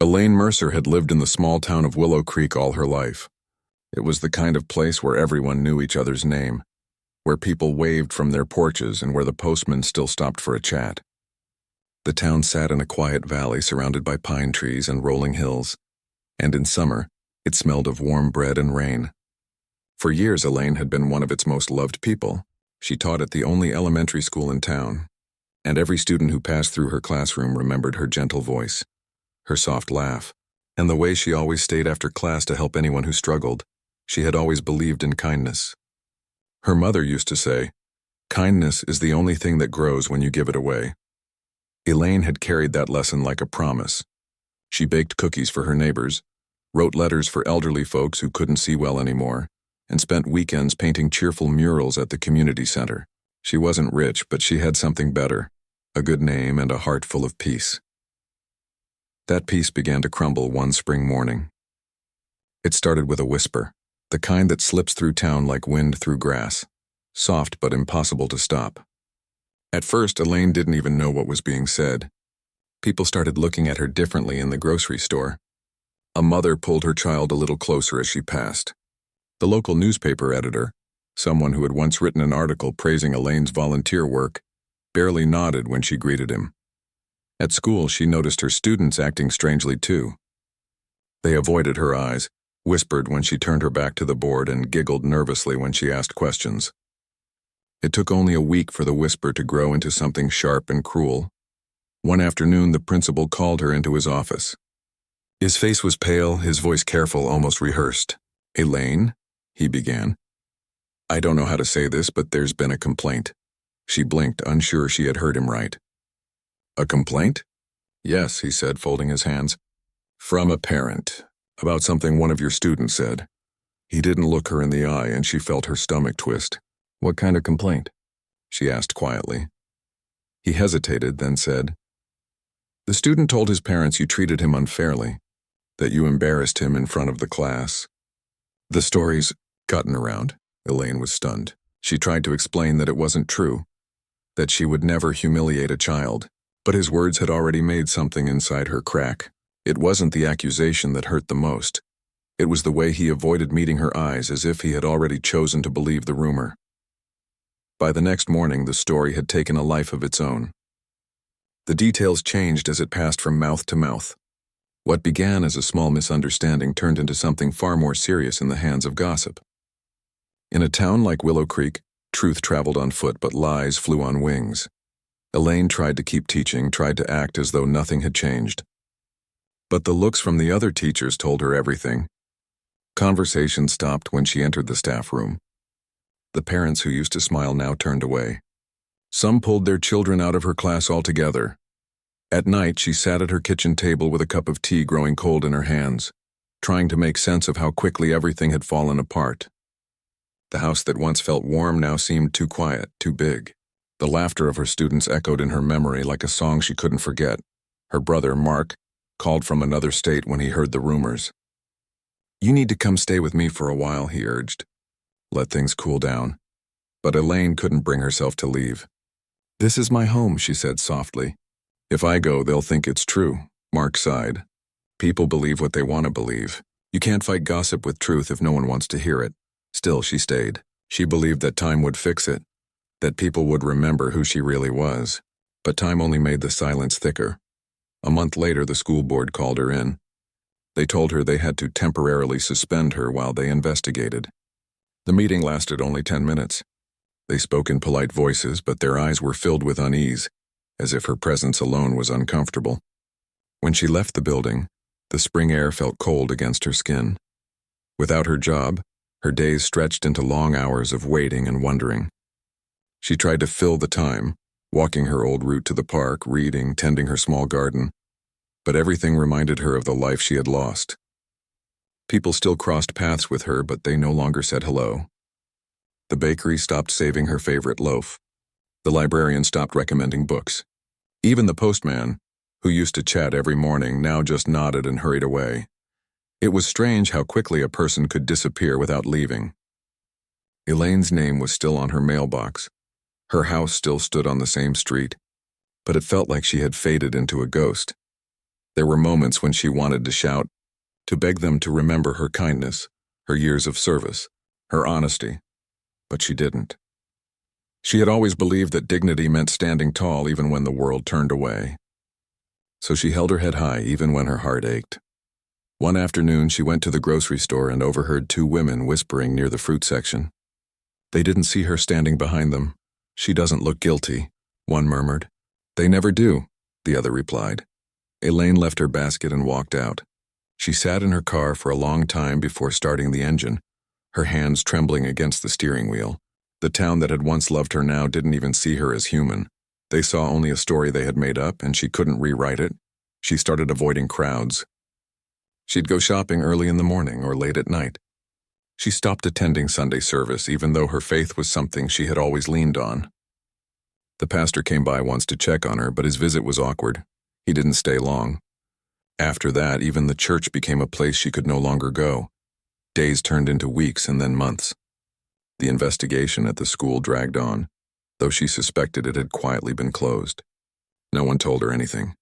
Elaine Mercer had lived in the small town of Willow Creek all her life. It was the kind of place where everyone knew each other's name, where people waved from their porches and where the postman still stopped for a chat. The town sat in a quiet valley surrounded by pine trees and rolling hills, and in summer, it smelled of warm bread and rain. For years, Elaine had been one of its most loved people. She taught at the only elementary school in town, and every student who passed through her classroom remembered her gentle voice, her soft laugh, and the way she always stayed after class to help anyone who struggled. She had always believed in kindness. Her mother used to say, "Kindness is the only thing that grows when you give it away." Elaine had carried that lesson like a promise. She baked cookies for her neighbors, wrote letters for elderly folks who couldn't see well anymore, and spent weekends painting cheerful murals at the community center. She wasn't rich, but she had something better, a good name and a heart full of peace. That peace began to crumble one spring morning. It started with a whisper, the kind that slips through town like wind through grass, soft but impossible to stop. At first, Elaine didn't even know what was being said. People started looking at her differently in the grocery store. A mother pulled her child a little closer as she passed. The local newspaper editor, someone who had once written an article praising Elaine's volunteer work, barely nodded when she greeted him. At school, she noticed her students acting strangely too. They avoided her eyes, whispered when she turned her back to the board, and giggled nervously when she asked questions. It took only a week for the whisper to grow into something sharp and cruel. One afternoon, the principal called her into his office. His face was pale, his voice careful, almost rehearsed. "Elaine," he began. "I don't know how to say this, but there's been a complaint." She blinked, unsure she had heard him right. "A complaint?" "Yes," he said, folding his hands. "From a parent, about something one of your students said." He didn't look her in the eye, and she felt her stomach twist. "What kind of complaint?" she asked quietly. He hesitated, then said, "The student told his parents you treated him unfairly, that you embarrassed him in front of the class." The story's gotten around. Elaine was stunned. She tried to explain that it wasn't true, that she would never humiliate a child, but his words had already made something inside her crack. It wasn't the accusation that hurt the most. It was the way he avoided meeting her eyes, as if he had already chosen to believe the rumor. By the next morning, the story had taken a life of its own. The details changed as it passed from mouth to mouth. What began as a small misunderstanding turned into something far more serious in the hands of gossip. In a town like Willow Creek, truth traveled on foot, but lies flew on wings. Elaine tried to keep teaching, tried to act as though nothing had changed. But the looks from the other teachers told her everything. Conversation stopped when she entered the staff room. The parents who used to smile now turned away. Some pulled their children out of her class altogether. At night, she sat at her kitchen table with a cup of tea growing cold in her hands, trying to make sense of how quickly everything had fallen apart. The house that once felt warm now seemed too quiet, too big. The laughter of her students echoed in her memory like a song she couldn't forget. Her brother, Mark, called from another state when he heard the rumors. "You need to come stay with me for a while," he urged. "Let things cool down." But Elaine couldn't bring herself to leave. "This is my home," she said softly. "If I go, they'll think it's true," Mark sighed. "People believe what they want to believe. You can't fight gossip with truth if no one wants to hear it." Still, she stayed. She believed that time would fix it, that people would remember who she really was. But time only made the silence thicker. A month later, the school board called her in. They told her they had to temporarily suspend her while they investigated. The meeting lasted only 10 minutes. They spoke in polite voices, but their eyes were filled with unease, as if her presence alone was uncomfortable. When she left the building, the spring air felt cold against her skin. Without her job, her days stretched into long hours of waiting and wondering. She tried to fill the time, walking her old route to the park, reading, tending her small garden, but everything reminded her of the life she had lost. People still crossed paths with her, but they no longer said hello. The bakery stopped saving her favorite loaf. The librarian stopped recommending books. Even the postman, who used to chat every morning, now just nodded and hurried away. It was strange how quickly a person could disappear without leaving. Elaine's name was still on her mailbox. Her house still stood on the same street, but it felt like she had faded into a ghost. There were moments when she wanted to shout, to beg them to remember her kindness, her years of service, her honesty, but she didn't. She had always believed that dignity meant standing tall even when the world turned away. So she held her head high even when her heart ached. One afternoon, she went to the grocery store and overheard two women whispering near the fruit section. They didn't see her standing behind them. "She doesn't look guilty," one murmured. "They never do," the other replied. Elaine left her basket and walked out. She sat in her car for a long time before starting the engine, her hands trembling against the steering wheel. The town that had once loved her now didn't even see her as human. They saw only a story they had made up, and she couldn't rewrite it. She started avoiding crowds. She'd go shopping early in the morning or late at night. She stopped attending Sunday service, even though her faith was something she had always leaned on. The pastor came by once to check on her, but his visit was awkward. He didn't stay long. After that, even the church became a place she could no longer go. Days turned into weeks and then months. The investigation at the school dragged on, though she suspected it had quietly been closed. No one told her anything.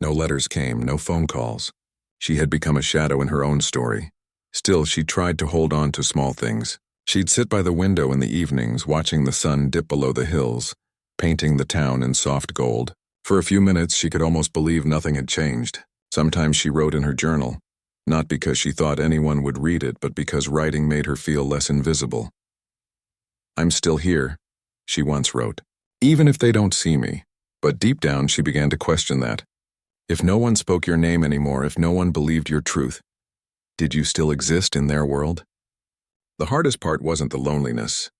No letters came, no phone calls. She had become a shadow in her own story. Still, she tried to hold on to small things. She'd sit by the window in the evenings, watching the sun dip below the hills, painting the town in soft gold. For a few minutes, she could almost believe nothing had changed. Sometimes she wrote in her journal, not because she thought anyone would read it, but because writing made her feel less invisible. "I'm still here," she once wrote, "even if they don't see me." But deep down, she began to question that. If no one spoke your name anymore, if no one believed your truth, did you still exist in their world? The hardest part wasn't the loneliness.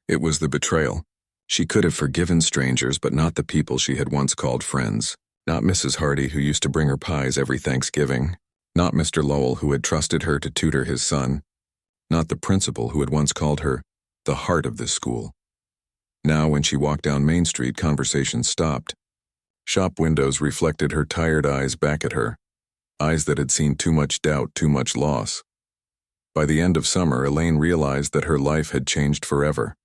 It was the betrayal. She could have forgiven strangers, but not the people she had once called friends. Not Mrs. Hardy, who used to bring her pies every Thanksgiving. Not Mr. Lowell, who had trusted her to tutor his son. Not the principal, who had once called her the heart of this school. Now, when she walked down Main Street, conversations stopped. Shop windows reflected her tired eyes back at her, eyes that had seen too much doubt, too much loss. By the end of summer, Elaine realized that her life had changed forever.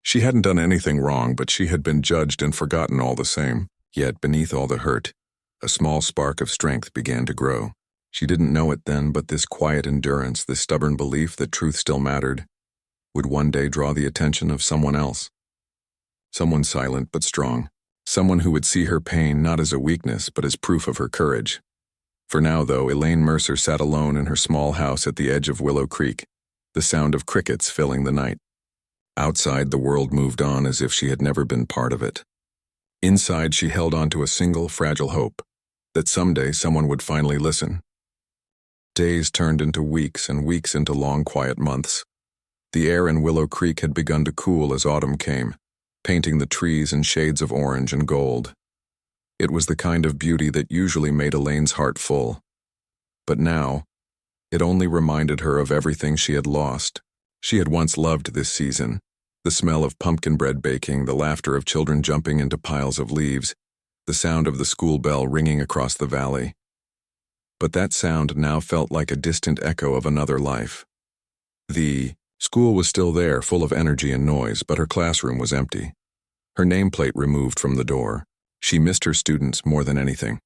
She hadn't done anything wrong, but she had been judged and forgotten all the same. Yet, beneath all the hurt, a small spark of strength began to grow. She didn't know it then, but this quiet endurance, this stubborn belief that truth still mattered, would one day draw the attention of someone else. Someone silent but strong. Someone who would see her pain not as a weakness, but as proof of her courage. For now, though, Elaine Mercer sat alone in her small house at the edge of Willow Creek, the sound of crickets filling the night. Outside, the world moved on as if she had never been part of it. Inside, she held on to a single, fragile hope, that someday someone would finally listen. Days turned into weeks and weeks into long, quiet months. The air in Willow Creek had begun to cool as autumn came, painting the trees in shades of orange and gold. It was the kind of beauty that usually made Elaine's heart full. But now, it only reminded her of everything she had lost. She had once loved this season. The smell of pumpkin bread baking, the laughter of children jumping into piles of leaves, the sound of the school bell ringing across the valley. But that sound now felt like a distant echo of another life. The school was still there, full of energy and noise, but her classroom was empty. Her nameplate removed from the door. She missed her students more than anything.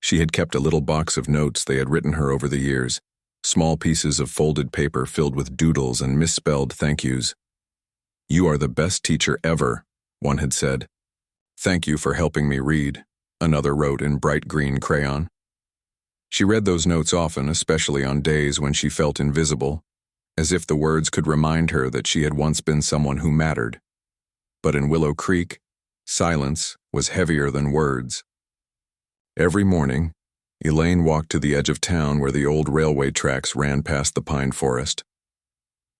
She had kept a little box of notes they had written her over the years, small pieces of folded paper filled with doodles and misspelled thank yous. "You are the best teacher ever," one had said. "Thank you for helping me read," another wrote in bright green crayon. She read those notes often, especially on days when she felt invisible, as if the words could remind her that she had once been someone who mattered. But in Willow Creek, silence was heavier than words. Every morning, Elaine walked to the edge of town where the old railway tracks ran past the pine forest.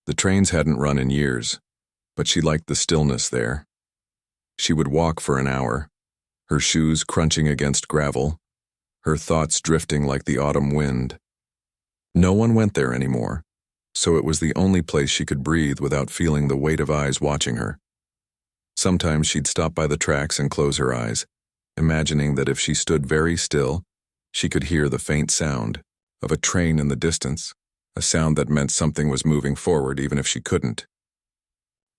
The trains hadn't run in years, but she liked the stillness there. She would walk for an hour, her shoes crunching against gravel, her thoughts drifting like the autumn wind. No one went there anymore, so it was the only place she could breathe without feeling the weight of eyes watching her. Sometimes she'd stop by the tracks and close her eyes, imagining that if she stood very still, she could hear the faint sound of a train in the distance, a sound that meant something was moving forward even if she couldn't.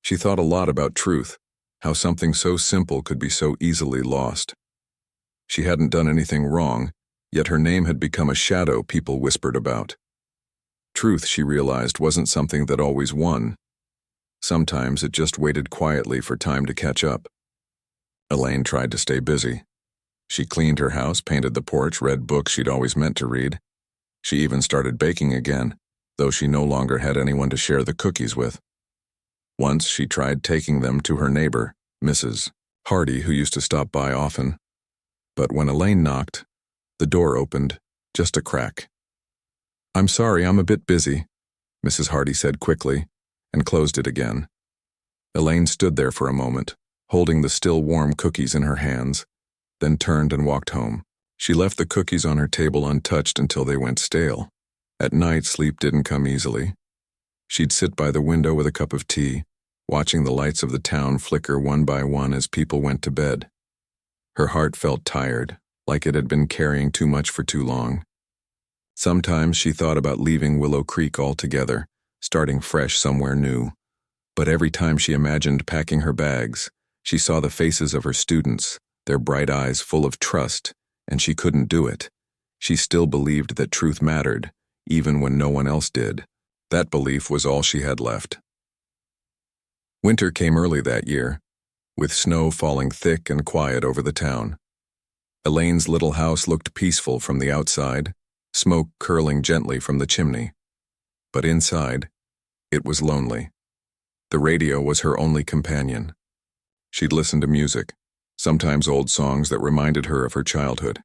She thought a lot about truth, how something so simple could be so easily lost. She hadn't done anything wrong, Yet her name had become a shadow people whispered about. Truth, she realized, wasn't something that always won. Sometimes it just waited quietly for time to catch up. Elaine tried to stay busy. She cleaned her house, painted the porch, read books she'd always meant to read. She even started baking again, though she no longer had anyone to share the cookies with. Once she tried taking them to her neighbor, Mrs. Hardy, who used to stop by often. But when Elaine knocked, the door opened, just a crack. "I'm sorry, I'm a bit busy," Mrs. Hardy said quickly, and closed it again. Elaine stood there for a moment, holding the still warm cookies in her hands, then turned and walked home. She left the cookies on her table untouched until they went stale. At night, sleep didn't come easily. She'd sit by the window with a cup of tea, watching the lights of the town flicker one by one as people went to bed. Her heart felt tired, like it had been carrying too much for too long. Sometimes she thought about leaving Willow Creek altogether, starting fresh somewhere new. But every time she imagined packing her bags, she saw the faces of her students, their bright eyes full of trust, and she couldn't do it. She still believed that truth mattered, even when no one else did. That belief was all she had left. Winter came early that year, with snow falling thick and quiet over the town. Elaine's little house looked peaceful from the outside, smoke curling gently from the chimney. But inside, it was lonely. The radio was her only companion. She'd listen to music, sometimes old songs that reminded her of her childhood.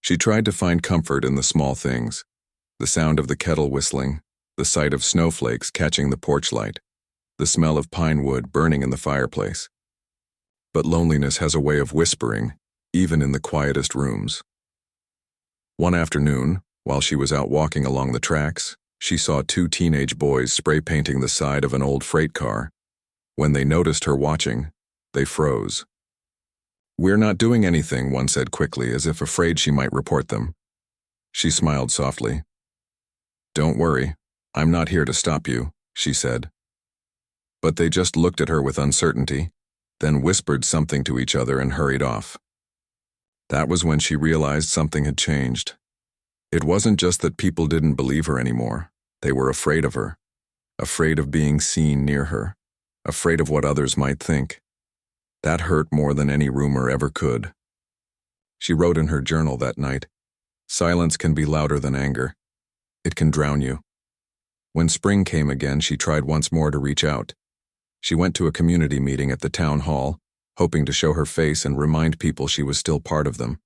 She tried to find comfort in the small things, the sound of the kettle whistling, the sight of snowflakes catching the porch light, the smell of pine wood burning in the fireplace. But loneliness has a way of whispering, even in the quietest rooms. One afternoon, while she was out walking along the tracks, she saw two teenage boys spray painting the side of an old freight car. When they noticed her watching, they froze. "We're not doing anything," one said quickly, as if afraid she might report them. She smiled softly. "Don't worry, I'm not here to stop you," she said. But they just looked at her with uncertainty, then whispered something to each other and hurried off. That was when she realized something had changed. It wasn't just that people didn't believe her anymore. They were afraid of her, afraid of being seen near her, afraid of what others might think. That hurt more than any rumor ever could. She wrote in her journal that night, "Silence can be louder than anger. It can drown you." When spring came again, she tried once more to reach out. She went to a community meeting at the town hall, hoping to show her face and remind people she was still part of them.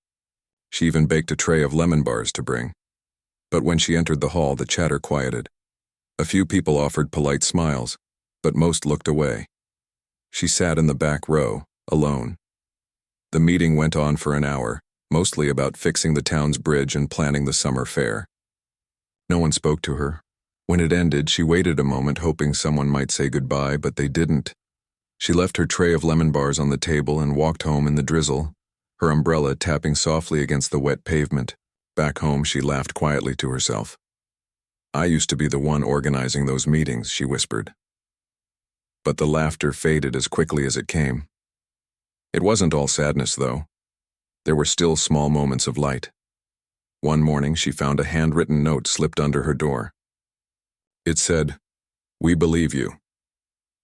She even baked a tray of lemon bars to bring. But when she entered the hall, the chatter quieted. A few people offered polite smiles, but most looked away. She sat in the back row, alone. The meeting went on for an hour, mostly about fixing the town's bridge and planning the summer fair. No one spoke to her. When it ended, she waited a moment hoping someone might say goodbye, but they didn't. She left her tray of lemon bars on the table and walked home in the drizzle, her umbrella tapping softly against the wet pavement. Back home, she laughed quietly to herself. "I used to be the one organizing those meetings," she whispered. But the laughter faded as quickly as it came. It wasn't all sadness, though. There were still small moments of light. One morning, she found a handwritten note slipped under her door. It said, "We believe you."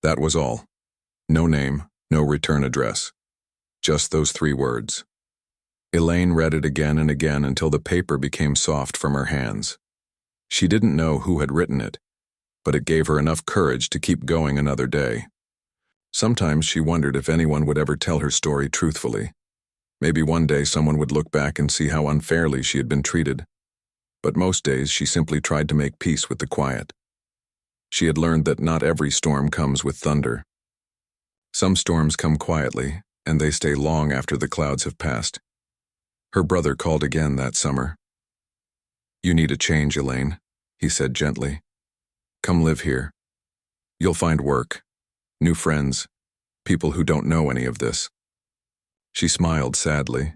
That was all. No name, no return address. Just those 3 words. Elaine read it again and again until the paper became soft from her hands. She didn't know who had written it, but it gave her enough courage to keep going another day. Sometimes she wondered if anyone would ever tell her story truthfully. Maybe one day someone would look back and see how unfairly she had been treated. But most days she simply tried to make peace with the quiet. She had learned that not every storm comes with thunder. Some storms come quietly, and they stay long after the clouds have passed. Her brother called again that summer. "You need a change, Elaine," he said gently. "Come live here. You'll find work, new friends, people who don't know any of this." She smiled sadly.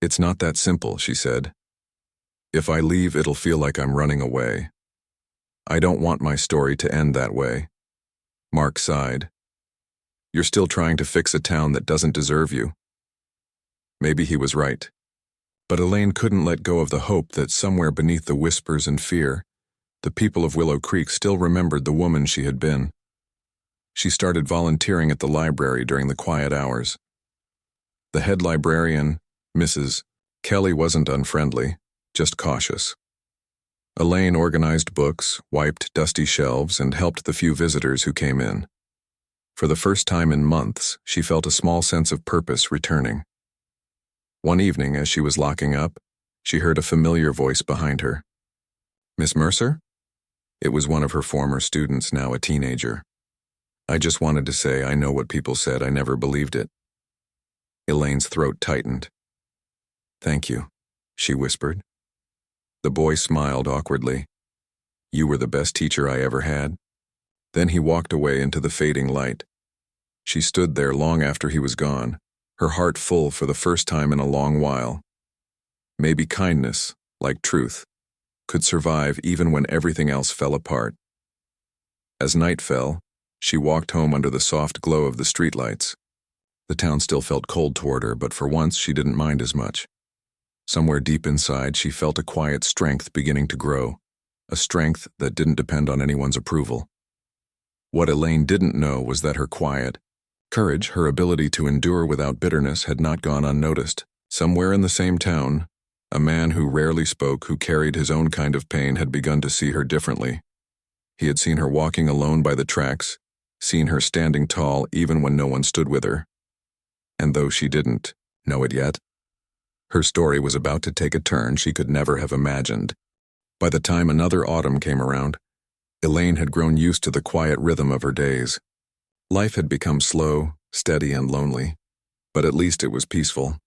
"It's not that simple," she said. "If I leave, it'll feel like I'm running away. I don't want my story to end that way." Mark sighed. "You're still trying to fix a town that doesn't deserve you." Maybe he was right. But Elaine couldn't let go of the hope that somewhere beneath the whispers and fear, the people of Willow Creek still remembered the woman she had been. She started volunteering at the library during the quiet hours. The head librarian, Mrs. Kelly, wasn't unfriendly, just cautious. Elaine organized books, wiped dusty shelves, and helped the few visitors who came in. For the first time in months, she felt a small sense of purpose returning. One evening, as she was locking up, she heard a familiar voice behind her. "Miss Mercer?" It was one of her former students, now a teenager. "I just wanted to say I know what people said, I never believed it." Elaine's throat tightened. "Thank you," she whispered. The boy smiled awkwardly. "You were the best teacher I ever had." Then he walked away into the fading light. She stood there long after he was gone, her heart full for the first time in a long while. Maybe kindness, like truth, could survive even when everything else fell apart. As night fell, she walked home under the soft glow of the streetlights. The town still felt cold toward her, but for once she didn't mind as much. Somewhere deep inside, she felt a quiet strength beginning to grow, a strength that didn't depend on anyone's approval. What Elaine didn't know was that her quiet courage, her ability to endure without bitterness, had not gone unnoticed. Somewhere in the same town, a man who rarely spoke, who carried his own kind of pain, had begun to see her differently. He had seen her walking alone by the tracks, seen her standing tall even when no one stood with her. And though she didn't know it yet, her story was about to take a turn she could never have imagined. By the time another autumn came around, Elaine had grown used to the quiet rhythm of her days. Life had become slow, steady, and lonely, but at least it was peaceful.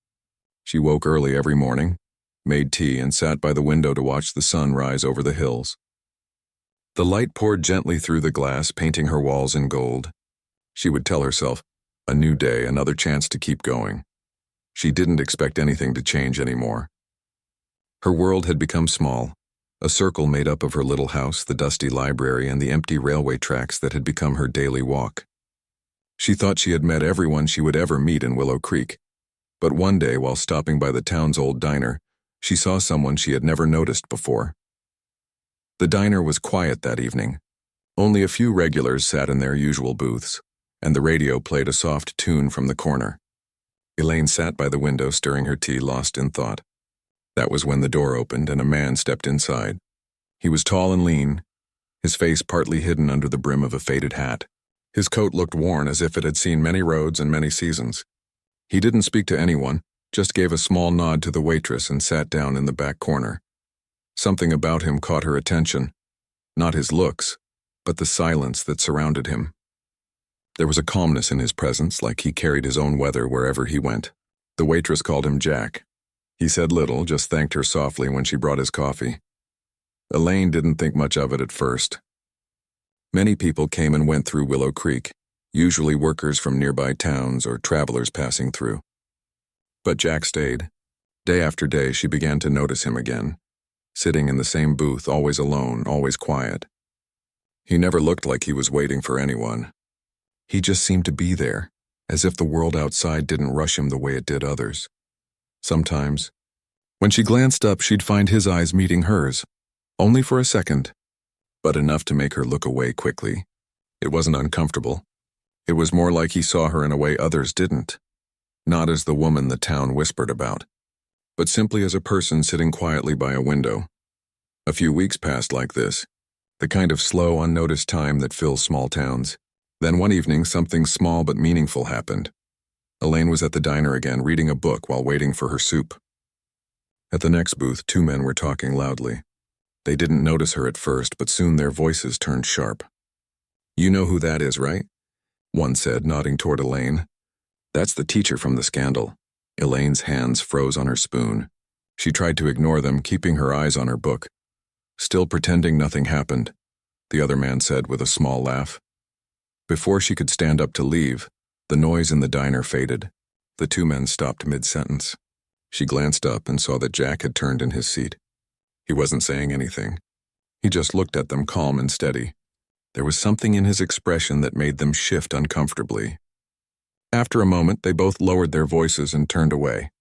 She woke early every morning, made tea, and sat by the window to watch the sun rise over the hills. The light poured gently through the glass, painting her walls in gold. She would tell herself, a new day, another chance to keep going. She didn't expect anything to change anymore. Her world had become small, a circle made up of her little house, the dusty library, and the empty railway tracks that had become her daily walk. She thought she had met everyone she would ever meet in Willow Creek, but one day, while stopping by the town's old diner, she saw someone she had never noticed before. The diner was quiet that evening. Only a few regulars sat in their usual booths, and the radio played a soft tune from the corner. Elaine sat by the window, stirring her tea, lost in thought. That was when the door opened and a man stepped inside. He was tall and lean, his face partly hidden under the brim of a faded hat. His coat looked worn, as if it had seen many roads and many seasons. He didn't speak to anyone, just gave a small nod to the waitress and sat down in the back corner. Something about him caught her attention, not his looks, but the silence that surrounded him. There was a calmness in his presence, like he carried his own weather wherever he went. The waitress called him Jack. He said little, just thanked her softly when she brought his coffee. Elaine didn't think much of it at first. Many people came and went through Willow Creek, usually workers from nearby towns or travelers passing through. But Jack stayed. Day after day, she began to notice him again, sitting in the same booth, always alone, always quiet. He never looked like he was waiting for anyone. He just seemed to be there, as if the world outside didn't rush him the way it did others. Sometimes, when she glanced up, she'd find his eyes meeting hers, only for a second, but enough to make her look away quickly. It wasn't uncomfortable. It was more like he saw her in a way others didn't, not as the woman the town whispered about, but simply as a person sitting quietly by a window. A few weeks passed like this, the kind of slow, unnoticed time that fills small towns. Then one evening, something small but meaningful happened. Elaine was at the diner again, reading a book while waiting for her soup. At the next booth, two men were talking loudly. They didn't notice her at first, but soon their voices turned sharp. "You know who that is, right?" one said, nodding toward Elaine. "That's the teacher from the scandal." Elaine's hands froze on her spoon. She tried to ignore them, keeping her eyes on her book. "Still pretending nothing happened," the other man said with a small laugh. Before she could stand up to leave, the noise in the diner faded. The two men stopped mid-sentence. She glanced up and saw that Jack had turned in his seat. He wasn't saying anything. He just looked at them, calm and steady. There was something in his expression that made them shift uncomfortably. After a moment, they both lowered their voices and turned away.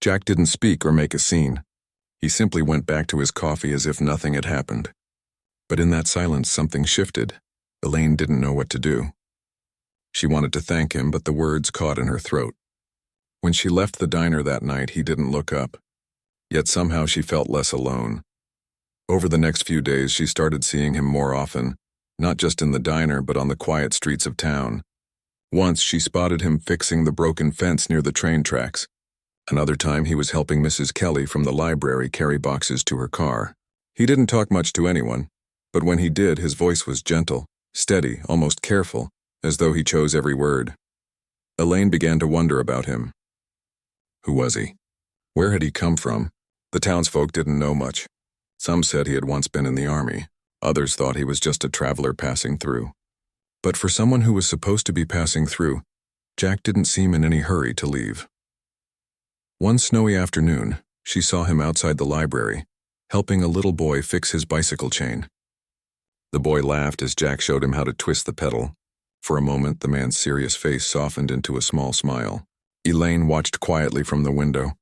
Jack didn't speak or make a scene. He simply went back to his coffee as if nothing had happened. But in that silence, something shifted. Elaine didn't know what to do. She wanted to thank him, but the words caught in her throat. When she left the diner that night, he didn't look up. Yet somehow she felt less alone. Over the next few days, she started seeing him more often, not just in the diner, but on the quiet streets of town. Once, she spotted him fixing the broken fence near the train tracks. Another time, he was helping Mrs. Kelly from the library carry boxes to her car. He didn't talk much to anyone, but when he did, his voice was gentle, steady, almost careful, as though he chose every word. Elaine began to wonder about him. Who was he? Where had he come from? The townsfolk didn't know much. Some said he had once been in the army. Others thought he was just a traveler passing through. But for someone who was supposed to be passing through, Jack didn't seem in any hurry to leave. One snowy afternoon, she saw him outside the library, helping a little boy fix his bicycle chain. The boy laughed as Jack showed him how to twist the pedal. For a moment, the man's serious face softened into a small smile. Elaine watched quietly from the window,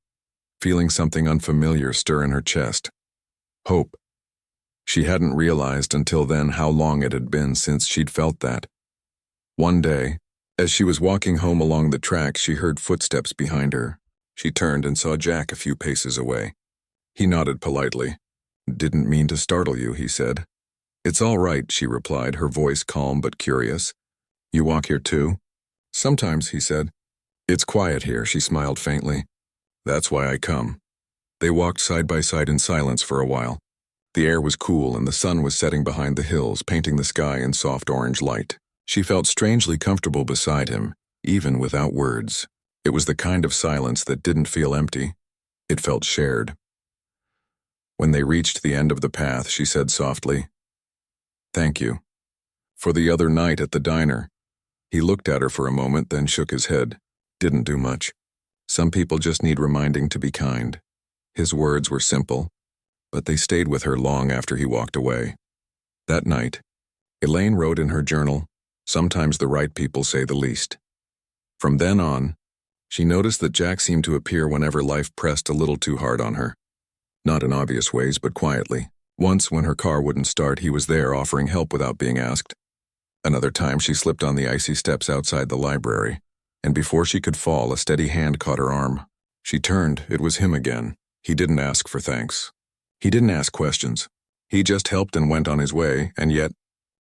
feeling something unfamiliar stir in her chest. Hope. She hadn't realized until then how long it had been since she'd felt that. One day, as she was walking home along the track, she heard footsteps behind her. She turned and saw Jack a few paces away. He nodded politely. "Didn't mean to startle you," he said. "It's all right," she replied, her voice calm but curious. "You walk here too?" "Sometimes," he said. "It's quiet here," she smiled faintly. "That's why I come." They walked side by side in silence for a while. The air was cool and the sun was setting behind the hills, painting the sky in soft orange light. She felt strangely comfortable beside him, even without words. It was the kind of silence that didn't feel empty. It felt shared. When they reached the end of the path, she said softly, "Thank you. For the other night at the diner." He looked at her for a moment, then shook his head. "Didn't do much. Some people just need reminding to be kind." His words were simple, but they stayed with her long after he walked away. That night, Elaine wrote in her journal, "Sometimes the right people say the least." From then on, she noticed that Jack seemed to appear whenever life pressed a little too hard on her. Not in obvious ways, but quietly. Once, when her car wouldn't start, he was there offering help without being asked. Another time, she slipped on the icy steps outside the library, and before she could fall, a steady hand caught her arm. She turned. It was him again. He didn't ask for thanks. He didn't ask questions. He just helped and went on his way, and yet,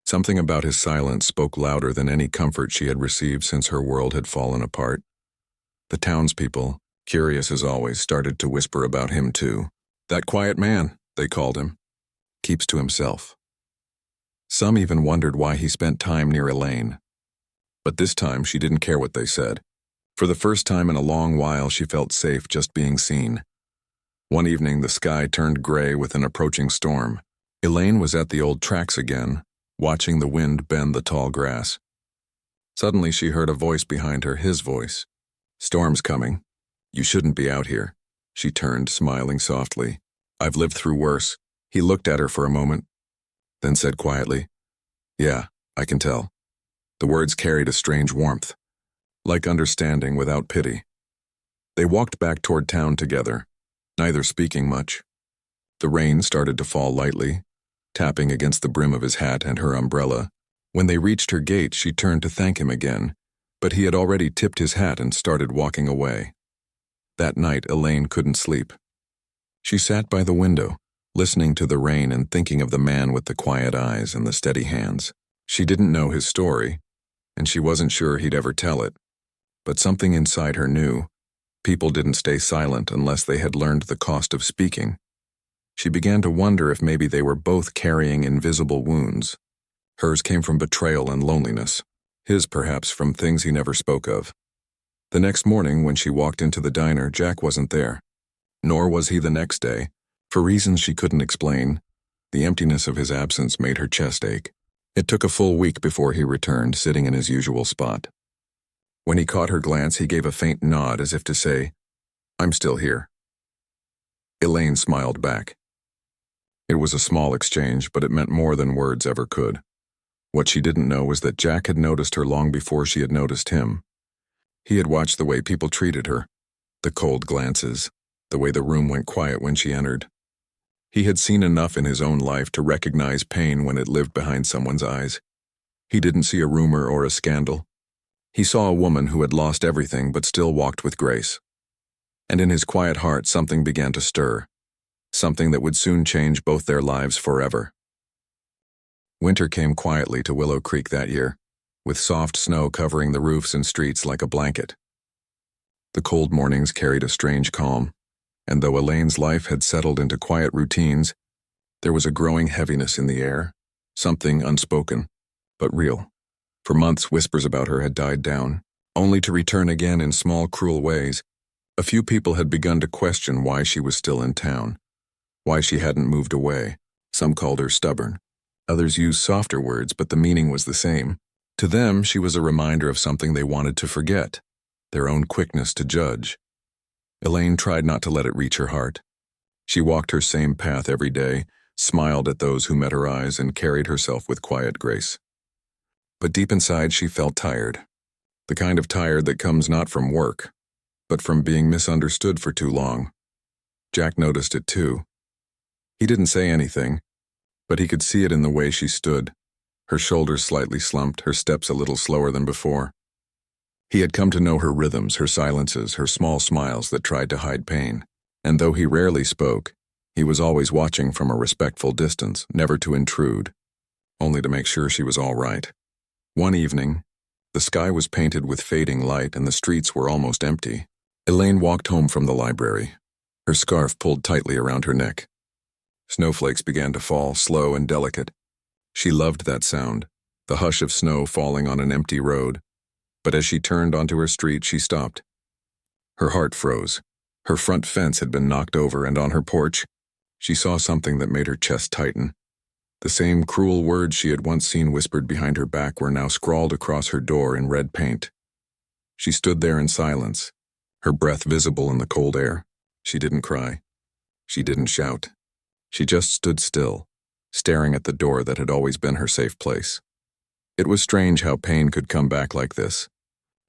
something about his silence spoke louder than any comfort she had received since her world had fallen apart. The townspeople, curious as always, started to whisper about him too. "That quiet man," they called him. "Keeps to himself." Some even wondered why he spent time near Elaine. But this time she didn't care what they said. For the first time in a long while, she felt safe just being seen. One evening, the sky turned gray with an approaching storm. Elaine was at the old tracks again, watching the wind bend the tall grass. Suddenly she heard a voice behind her, his voice. "Storm's coming. You shouldn't be out here." She turned, smiling softly. "I've lived through worse." He looked at her for a moment, then said quietly, "Yeah, I can tell." The words carried a strange warmth, like understanding without pity. They walked back toward town together, neither speaking much. The rain started to fall lightly, tapping against the brim of his hat and her umbrella. When they reached her gate, she turned to thank him again, but he had already tipped his hat and started walking away. That night, Elaine couldn't sleep. She sat by the window, listening to the rain and thinking of the man with the quiet eyes and the steady hands. She didn't know his story, and she wasn't sure he'd ever tell it. But something inside her knew. People didn't stay silent unless they had learned the cost of speaking. She began to wonder if maybe they were both carrying invisible wounds. Hers came from betrayal and loneliness. His, perhaps, from things he never spoke of. The next morning, when she walked into the diner, Jack wasn't there. Nor was he the next day. For reasons she couldn't explain, the emptiness of his absence made her chest ache. It took a full week before he returned, sitting in his usual spot. When he caught her glance, he gave a faint nod as if to say, "I'm still here." Elaine smiled back. It was a small exchange, but it meant more than words ever could. What she didn't know was that Jack had noticed her long before she had noticed him. He had watched the way people treated her, the cold glances, the way the room went quiet when she entered. He had seen enough in his own life to recognize pain when it lived behind someone's eyes. He didn't see a rumor or a scandal. He saw a woman who had lost everything but still walked with grace. And in his quiet heart something began to stir, something that would soon change both their lives forever. Winter came quietly to Willow Creek that year, with soft snow covering the roofs and streets like a blanket. The cold mornings carried a strange calm, and though Elaine's life had settled into quiet routines, there was a growing heaviness in the air, something unspoken, but real. For months, whispers about her had died down, only to return again in small, cruel ways. A few people had begun to question why she was still in town, why she hadn't moved away. Some called her stubborn. Others used softer words, but the meaning was the same. To them, she was a reminder of something they wanted to forget, their own quickness to judge. Elaine tried not to let it reach her heart. She walked her same path every day, smiled at those who met her eyes, and carried herself with quiet grace. But deep inside, she felt tired. The kind of tired that comes not from work, but from being misunderstood for too long. Jack noticed it too. He didn't say anything, but he could see it in the way she stood, her shoulders slightly slumped, her steps a little slower than before. He had come to know her rhythms, her silences, her small smiles that tried to hide pain. And though he rarely spoke, he was always watching from a respectful distance, never to intrude, only to make sure she was all right. One evening, the sky was painted with fading light and the streets were almost empty. Elaine walked home from the library, her scarf pulled tightly around her neck. Snowflakes began to fall, slow and delicate. She loved that sound, the hush of snow falling on an empty road. But as she turned onto her street, she stopped. Her heart froze. Her front fence had been knocked over, and on her porch, she saw something that made her chest tighten. The same cruel words she had once seen whispered behind her back were now scrawled across her door in red paint. She stood there in silence, her breath visible in the cold air. She didn't cry. She didn't shout. She just stood still, staring at the door that had always been her safe place. It was strange how pain could come back like this,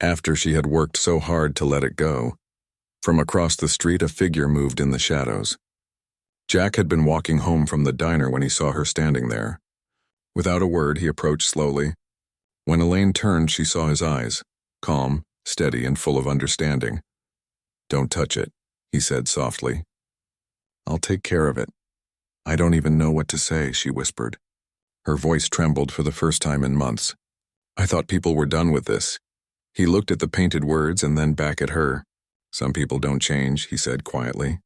after she had worked so hard to let it go. From across the street, a figure moved in the shadows. Jack had been walking home from the diner when he saw her standing there. Without a word, he approached slowly. When Elaine turned, she saw his eyes, calm, steady, and full of understanding. "Don't touch it," he said softly. "I'll take care of it." "I don't even know what to say," she whispered. Her voice trembled for the first time in months. "I thought people were done with this." He looked at the painted words and then back at her. "Some people don't change," he said quietly.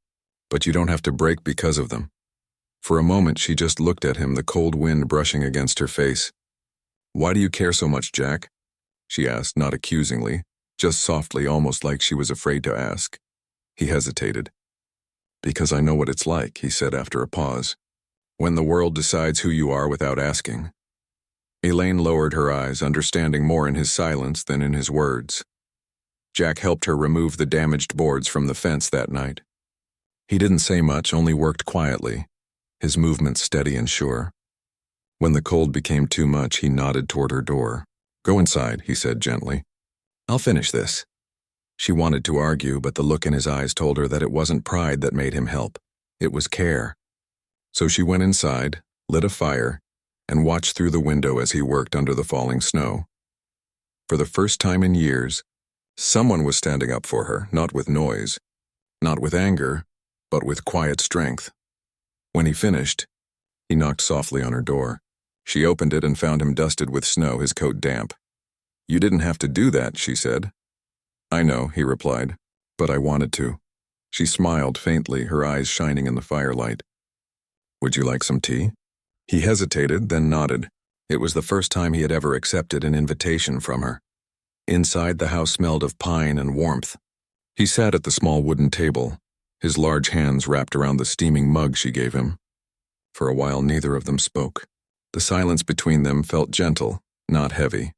"But you don't have to break because of them." For a moment, she just looked at him, the cold wind brushing against her face. "Why do you care so much, Jack?" she asked, not accusingly, just softly, almost like she was afraid to ask. He hesitated. "Because I know what it's like," he said after a pause. "When the world decides who you are without asking." Elaine lowered her eyes, understanding more in his silence than in his words. Jack helped her remove the damaged boards from the fence that night. He didn't say much, only worked quietly, his movements steady and sure. When the cold became too much, he nodded toward her door. "Go inside," he said gently. "I'll finish this." She wanted to argue, but the look in his eyes told her that it wasn't pride that made him help. It was care. So she went inside, lit a fire, and watched through the window as he worked under the falling snow. For the first time in years, someone was standing up for her, not with noise, not with anger, but with quiet strength. When he finished, he knocked softly on her door. She opened it and found him dusted with snow, his coat damp. "You didn't have to do that," she said. "I know," he replied, "but I wanted to." She smiled faintly, her eyes shining in the firelight. "Would you like some tea?" He hesitated, then nodded. It was the first time he had ever accepted an invitation from her. Inside, the house smelled of pine and warmth. He sat at the small wooden table, his large hands wrapped around the steaming mug she gave him. For a while, neither of them spoke. The silence between them felt gentle, not heavy.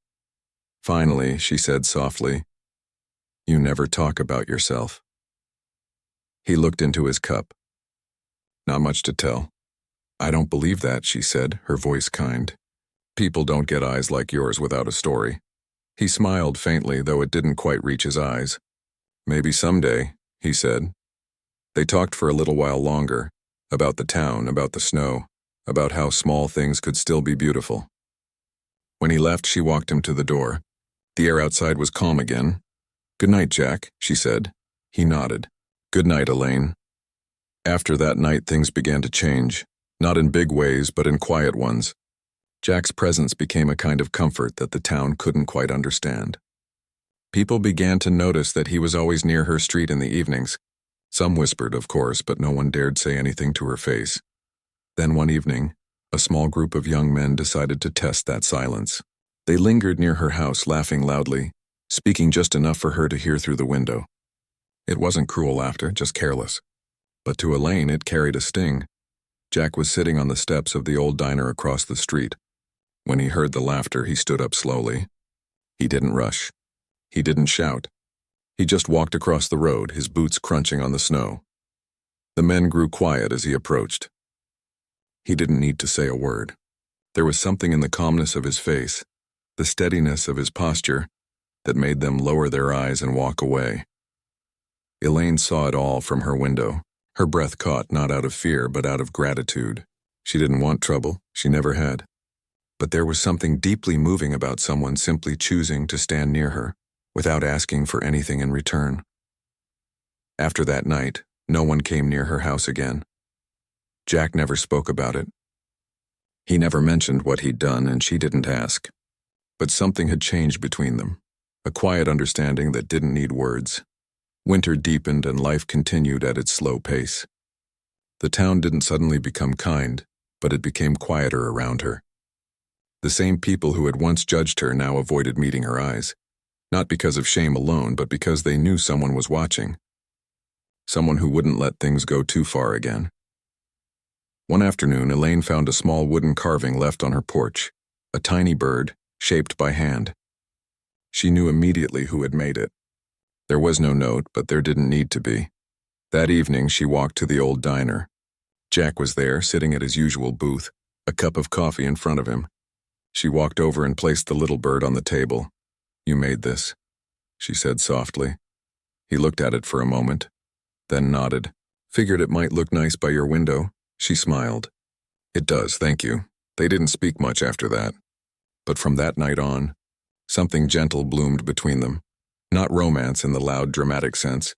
Finally, she said softly, "You never talk about yourself." He looked into his cup. "Not much to tell." "I don't believe that," she said, her voice kind. "People don't get eyes like yours without a story." He smiled faintly, though it didn't quite reach his eyes. "Maybe someday," he said. They talked for a little while longer, about the town, about the snow, about how small things could still be beautiful. When he left, she walked him to the door. The air outside was calm again. "Good night, Jack," she said. He nodded. "Good night, Elaine." After that night, things began to change, not in big ways, but in quiet ones. Jack's presence became a kind of comfort that the town couldn't quite understand. People began to notice that he was always near her street in the evenings. Some whispered, of course, but no one dared say anything to her face. Then one evening, a small group of young men decided to test that silence. They lingered near her house, laughing loudly, speaking just enough for her to hear through the window. It wasn't cruel laughter, just careless. But to Elaine, it carried a sting. Jack was sitting on the steps of the old diner across the street. When he heard the laughter, he stood up slowly. He didn't rush. He didn't shout. He just walked across the road, his boots crunching on the snow. The men grew quiet as he approached. He didn't need to say a word. There was something in the calmness of his face, the steadiness of his posture, that made them lower their eyes and walk away. Elaine saw it all from her window, her breath caught not out of fear but out of gratitude. She didn't want trouble, she never had. But there was something deeply moving about someone simply choosing to stand near her, without asking for anything in return. After that night, no one came near her house again. Jack never spoke about it. He never mentioned what he'd done, and she didn't ask. But something had changed between them, a quiet understanding that didn't need words. Winter deepened and life continued at its slow pace. The town didn't suddenly become kind, but it became quieter around her. The same people who had once judged her now avoided meeting her eyes, not because of shame alone, but because they knew someone was watching. Someone who wouldn't let things go too far again. One afternoon, Elaine found a small wooden carving left on her porch, a tiny bird, shaped by hand. She knew immediately who had made it. There was no note, but there didn't need to be. That evening, she walked to the old diner. Jack was there, sitting at his usual booth, a cup of coffee in front of him. She walked over and placed the little bird on the table. "You made this," she said softly. He looked at it for a moment, then nodded. "Figured it might look nice by your window." She smiled. "It does, thank you." They didn't speak much after that. But from that night on, something gentle bloomed between them. Not romance in the loud, dramatic sense,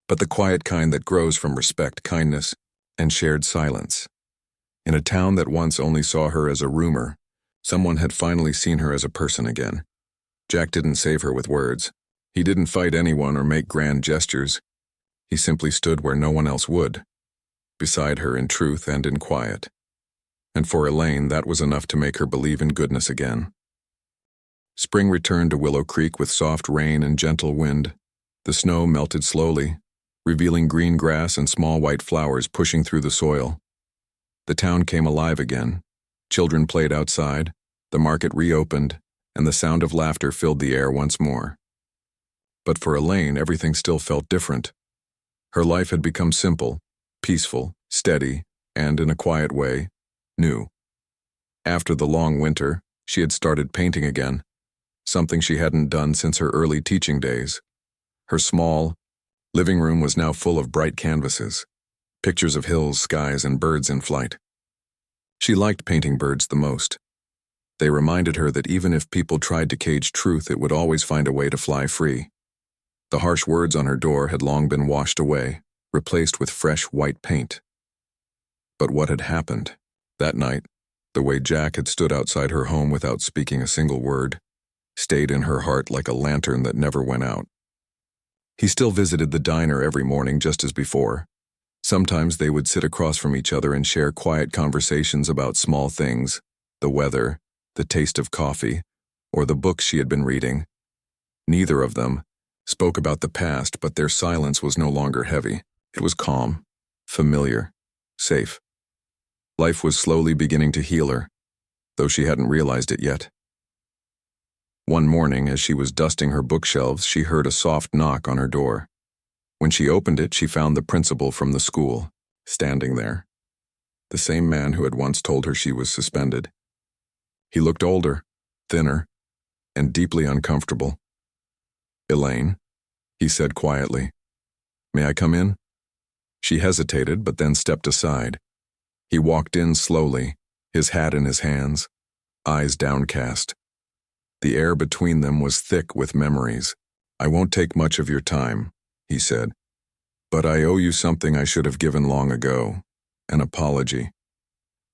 but the quiet kind that grows from respect, kindness, and shared silence. In a town that once only saw her as a rumor, someone had finally seen her as a person again. Jack didn't save her with words. He didn't fight anyone or make grand gestures. He simply stood where no one else would, beside her in truth and in quiet. And for Elaine, that was enough to make her believe in goodness again. Spring returned to Willow Creek with soft rain and gentle wind. The snow melted slowly, revealing green grass and small white flowers pushing through the soil. The town came alive again. Children played outside, the market reopened, and the sound of laughter filled the air once more. But for Elaine, everything still felt different. Her life had become simple, peaceful, steady, and, in a quiet way, new. After the long winter, she had started painting again, something she hadn't done since her early teaching days. Her small living room was now full of bright canvases, pictures of hills, skies, and birds in flight. She liked painting birds the most. They reminded her that even if people tried to cage truth, it would always find a way to fly free. The harsh words on her door had long been washed away, replaced with fresh white paint. But what had happened? That night, the way Jack had stood outside her home without speaking a single word, stayed in her heart like a lantern that never went out. He still visited the diner every morning just as before. Sometimes they would sit across from each other and share quiet conversations about small things, the weather, the taste of coffee, or the books she had been reading. Neither of them spoke about the past, but their silence was no longer heavy. It was calm, familiar, safe. Life was slowly beginning to heal her, though she hadn't realized it yet. One morning, as she was dusting her bookshelves, she heard a soft knock on her door. When she opened it, she found the principal from the school, standing there. The same man who had once told her she was suspended. He looked older, thinner, and deeply uncomfortable. "Elaine," he said quietly, "may I come in?" She hesitated, but then stepped aside. He walked in slowly, his hat in his hands, eyes downcast. The air between them was thick with memories. "I won't take much of your time," he said. "But I owe you something I should have given long ago. An apology."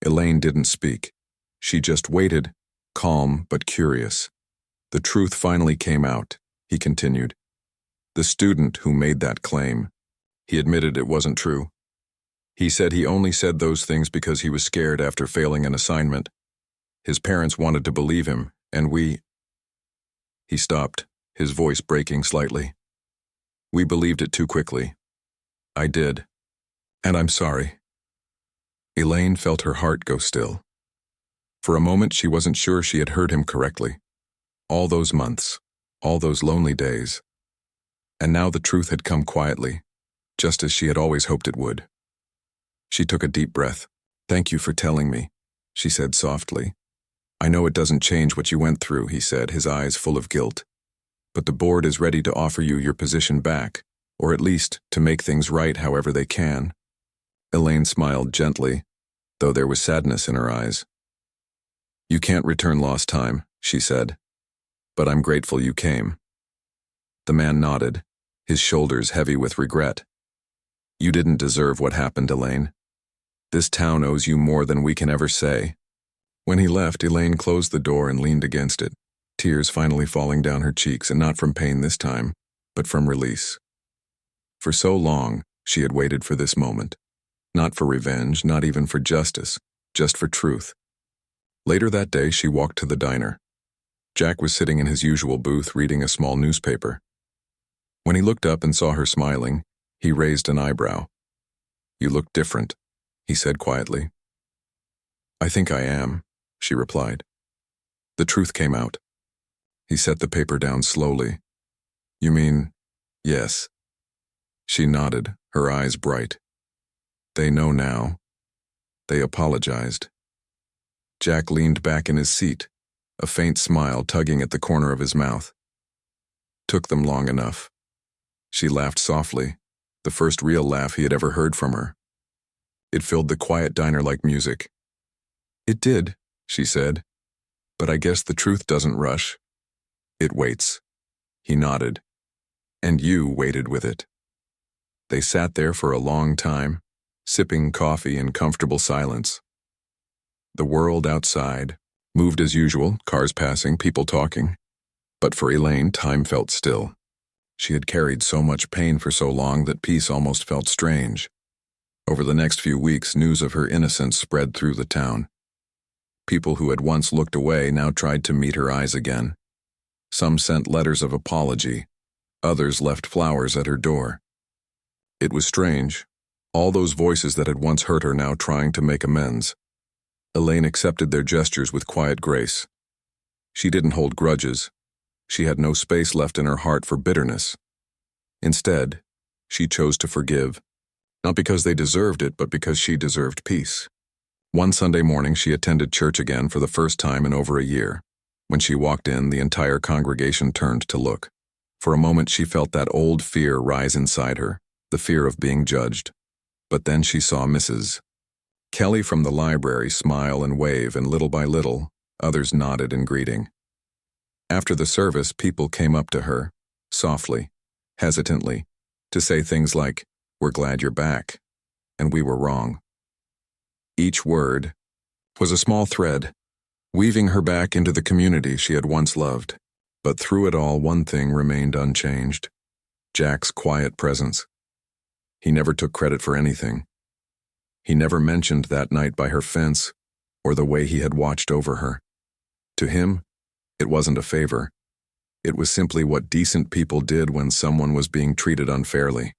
Elaine didn't speak. She just waited, calm but curious. "The truth finally came out," he continued. "The student who made that claim. He admitted it wasn't true. He said he only said those things because he was scared after failing an assignment. His parents wanted to believe him, and we—" He stopped, his voice breaking slightly. "We believed it too quickly. I did. And I'm sorry." Elaine felt her heart go still. For a moment she wasn't sure she had heard him correctly. All those months, all those lonely days. And now the truth had come quietly, just as she had always hoped it would. She took a deep breath. "Thank you for telling me," she said softly. "I know it doesn't change what you went through," he said, his eyes full of guilt. "But the board is ready to offer you your position back, or at least to make things right however they can." Elaine smiled gently, though there was sadness in her eyes. "You can't return lost time," she said, "but I'm grateful you came." The man nodded, his shoulders heavy with regret. "You didn't deserve what happened, Elaine. This town owes you more than we can ever say." When he left, Elaine closed the door and leaned against it, tears finally falling down her cheeks, and not from pain this time, but from release. For so long, she had waited for this moment. Not for revenge, not even for justice, just for truth. Later that day, she walked to the diner. Jack was sitting in his usual booth reading a small newspaper. When he looked up and saw her smiling, he raised an eyebrow. "You look different," he said quietly. "I think I am," she replied. The truth came out. He set the paper down slowly. "You mean, yes." She nodded, her eyes bright. "They know now. They apologized." Jack leaned back in his seat, a faint smile tugging at the corner of his mouth. "Took them long enough." She laughed softly, the first real laugh he had ever heard from her. It filled the quiet diner like music. "It did," she said, "but I guess the truth doesn't rush. It waits." He nodded. "And you waited with it." They sat there for a long time, sipping coffee in comfortable silence. The world outside moved as usual, cars passing, people talking. But for Elaine, time felt still. She had carried so much pain for so long that peace almost felt strange. Over the next few weeks, news of her innocence spread through the town. People who had once looked away now tried to meet her eyes again. Some sent letters of apology. Others left flowers at her door. It was strange. All those voices that had once hurt her now trying to make amends. Elaine accepted their gestures with quiet grace. She didn't hold grudges. She had no space left in her heart for bitterness. Instead, she chose to forgive. Not because they deserved it, but because she deserved peace. One Sunday morning, she attended church again for the first time in over a year. When she walked in, the entire congregation turned to look. For a moment, she felt that old fear rise inside her, the fear of being judged. But then she saw Mrs. Kelly from the library smile and wave, and little by little, others nodded in greeting. After the service, people came up to her, softly, hesitantly, to say things like, "We're glad you're back," and "We were wrong." Each word was a small thread, weaving her back into the community she had once loved. But through it all, one thing remained unchanged: Jack's quiet presence. He never took credit for anything. He never mentioned that night by her fence or the way he had watched over her. To him, it wasn't a favor. It was simply what decent people did when someone was being treated unfairly.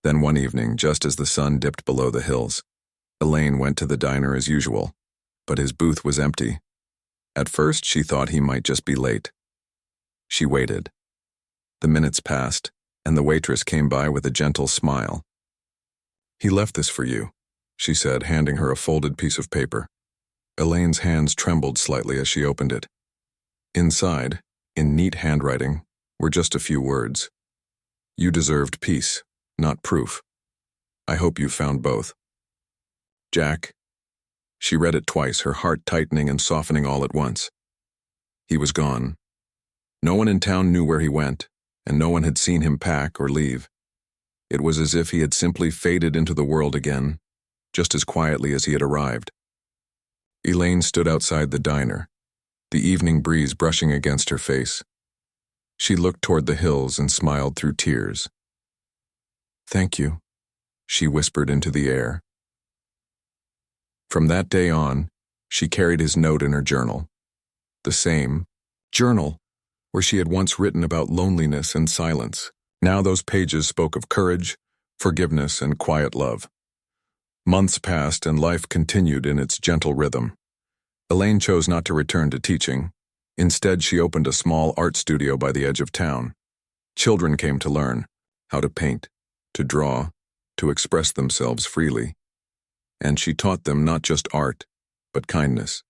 Then one evening, just as the sun dipped below the hills, Elaine went to the diner as usual, but his booth was empty. At first, she thought he might just be late. She waited. The minutes passed, and the waitress came by with a gentle smile. "He left this for you," she said, handing her a folded piece of paper. Elaine's hands trembled slightly as she opened it. Inside, in neat handwriting, were just a few words. "You deserved peace, not proof." I hope you found both. Jack. She read it twice, her heart tightening and softening all at once. He was gone. No one in town knew where he went, and no one had seen him pack or leave. It was as if he had simply faded into the world again, just as quietly as he had arrived. Elaine stood outside the diner, the evening breeze brushing against her face. She looked toward the hills and smiled through tears. "Thank you," she whispered into the air. From that day on, she carried his note in her journal. The same journal where she had once written about loneliness and silence. Now those pages spoke of courage, forgiveness, and quiet love. Months passed and life continued in its gentle rhythm. Elaine chose not to return to teaching. Instead, she opened a small art studio by the edge of town. Children came to learn how to paint, to draw, to express themselves freely. And she taught them not just art, but kindness.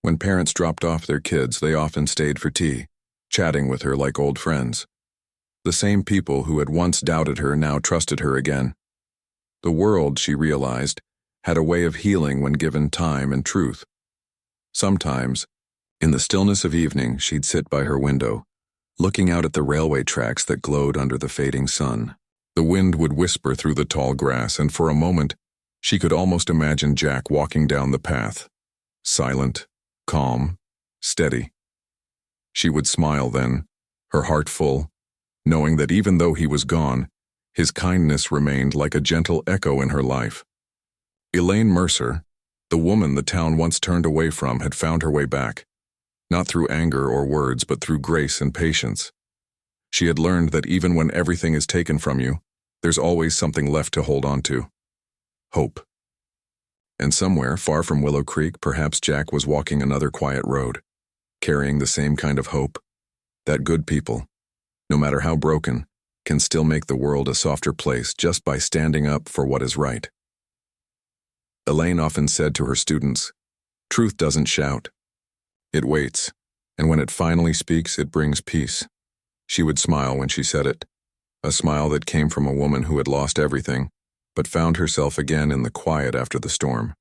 When parents dropped off their kids, they often stayed for tea, chatting with her like old friends. The same people who had once doubted her now trusted her again. The world, she realized, had a way of healing when given time and truth. Sometimes, in the stillness of evening, she'd sit by her window, looking out at the railway tracks that glowed under the fading sun. The wind would whisper through the tall grass, and for a moment, she could almost imagine Jack walking down the path, silent, calm, steady. She would smile then, her heart full, knowing that even though he was gone, his kindness remained like a gentle echo in her life. Elaine Mercer, the woman the town once turned away from, had found her way back, not through anger or words, but through grace and patience. She had learned that even when everything is taken from you, there's always something left to hold on to. Hope. And somewhere, far from Willow Creek, perhaps Jack was walking another quiet road, carrying the same kind of hope, that good people, no matter how broken, can still make the world a softer place just by standing up for what is right. Elaine often said to her students, "Truth doesn't shout. It waits, and when it finally speaks, it brings peace." She would smile when she said it, a smile that came from a woman who had lost everything, but found herself again in the quiet after the storm.